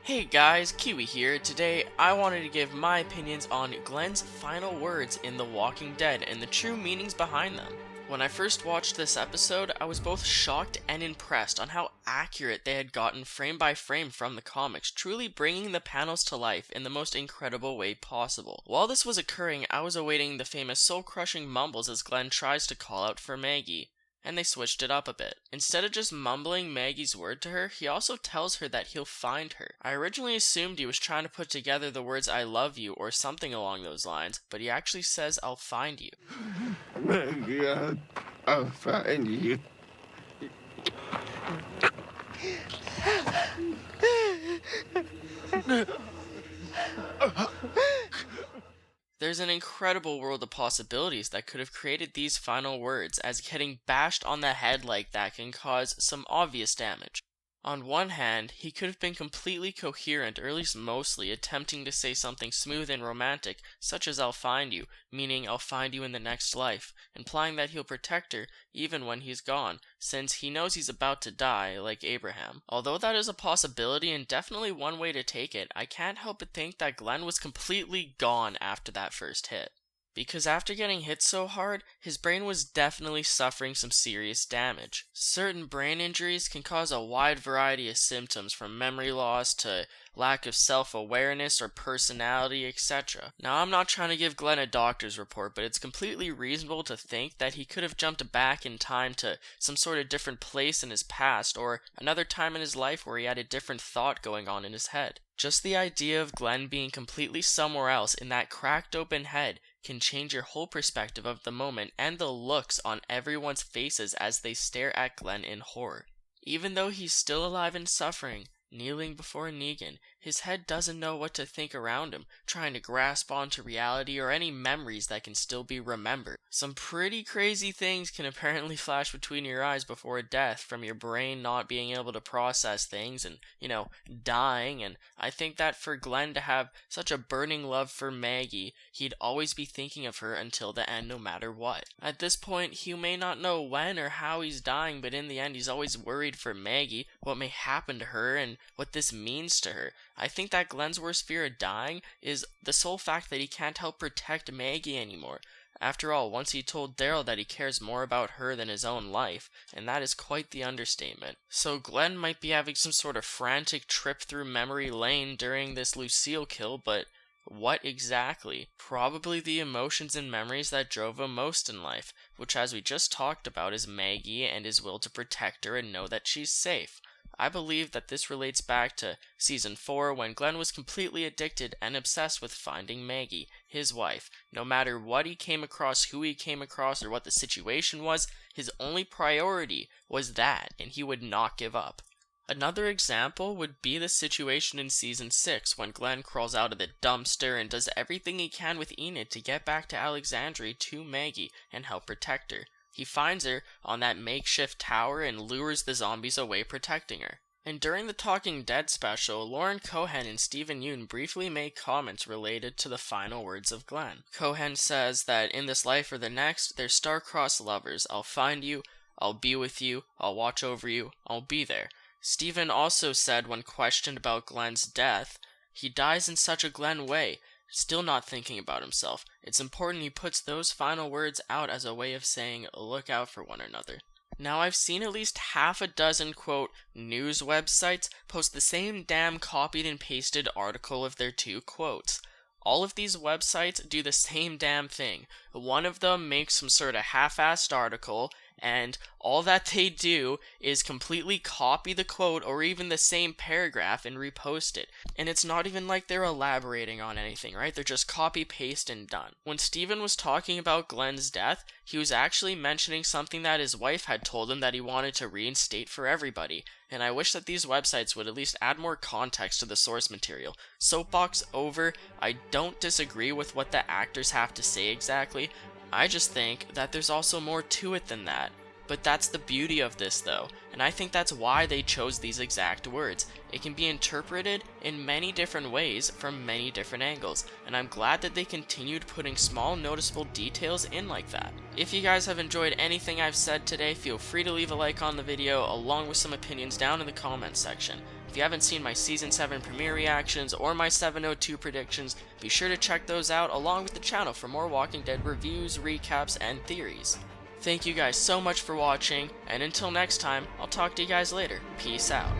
Hey guys, Kiwi here. Today I wanted to give my opinions on Glenn's final words in The Walking Dead and the true meanings behind them. When I first watched this episode, I was both shocked and impressed on how accurate they had gotten frame by frame from the comics, truly bringing the panels to life in the most incredible way possible. While this was occurring, I was awaiting the famous soul-crushing mumbles as Glenn tries to call out for Maggie. And they switched it up a bit. Instead of just mumbling Maggie's word to her, he also tells her that he'll find her. I originally assumed he was trying to put together the words I love you or something along those lines, but he actually says I'll find you. Maggie, I'll find you. There's an incredible world of possibilities that could have created these final words, as getting bashed on the head like that can cause some obvious damage. On one hand, he could have been completely coherent, or at least mostly, attempting to say something smooth and romantic, such as I'll find you, meaning I'll find you in the next life, implying that he'll protect her even when he's gone, since he knows he's about to die, like Abraham. Although that is a possibility and definitely one way to take it, I can't help but think that Glenn was completely gone after that first hit. Because after getting hit so hard, his brain was definitely suffering some serious damage. Certain brain injuries can cause a wide variety of symptoms, from memory loss to lack of self-awareness or personality, etc. Now, I'm not trying to give Glenn a doctor's report, but it's completely reasonable to think that he could have jumped back in time to some sort of different place in his past, or another time in his life where he had a different thought going on in his head. Just the idea of Glenn being completely somewhere else in that cracked open head can change your whole perspective of the moment and the looks on everyone's faces as they stare at Glenn in horror. Even though he's still alive and suffering, kneeling before Negan, his head doesn't know what to think around him, trying to grasp onto reality or any memories that can still be remembered. Some pretty crazy things can apparently flash between your eyes before death, from your brain not being able to process things and, dying, and I think that for Glenn to have such a burning love for Maggie, he'd always be thinking of her until the end no matter what. At this point, he may not know when or how he's dying, but in the end he's always worried for Maggie, what may happen to her, and what this means to her. I think that Glenn's worst fear of dying is the sole fact that he can't help protect Maggie anymore. After all, once he told Daryl that he cares more about her than his own life, and that is quite the understatement. So Glenn might be having some sort of frantic trip through memory lane during this Lucille kill, but what exactly? Probably the emotions and memories that drove him most in life, which, as we just talked about, is Maggie and his will to protect her and know that she's safe. I believe that this relates back to Season 4, when Glenn was completely addicted and obsessed with finding Maggie, his wife. No matter what he came across, who he came across, or what the situation was, his only priority was that, and he would not give up. Another example would be the situation in Season 6, when Glenn crawls out of the dumpster and does everything he can with Enid to get back to Alexandria to Maggie and help protect her. He finds her on that makeshift tower and lures the zombies away, protecting her. And during the Talking Dead special, Lauren Cohan and Stephen Yeun briefly made comments related to the final words of Glenn. Cohan says that in this life or the next, they're star-crossed lovers. I'll find you, I'll be with you, I'll watch over you, I'll be there. Stephen also said, when questioned about Glenn's death, he dies in such a Glenn way, still not thinking about himself. It's important he puts those final words out as a way of saying, look out for one another. Now, I've seen at least half a dozen, quote, news websites post the same damn copied and pasted article of their two quotes. All of these websites do the same damn thing. One of them makes some sort of half-assed article, and all that they do is completely copy the quote or even the same paragraph and repost it. And it's not even like they're elaborating on anything, right? They're just copy, paste, and done. When Steven was talking about Glenn's death, he was actually mentioning something that his wife had told him that he wanted to reinstate for everybody. And I wish that these websites would at least add more context to the source material. Soapbox over. I don't disagree with what the actors have to say exactly. I just think that there's also more to it than that. But that's the beauty of this, though, and I think that's why they chose these exact words. It can be interpreted in many different ways from many different angles, and I'm glad that they continued putting small noticeable details in like that. If you guys have enjoyed anything I've said today, feel free to leave a like on the video along with some opinions down in the comments section. If you haven't seen my Season 7 premiere reactions or my 702 predictions, be sure to check those out along with the channel for more Walking Dead reviews, recaps, and theories. Thank you guys so much for watching, and until next time, I'll talk to you guys later. Peace out.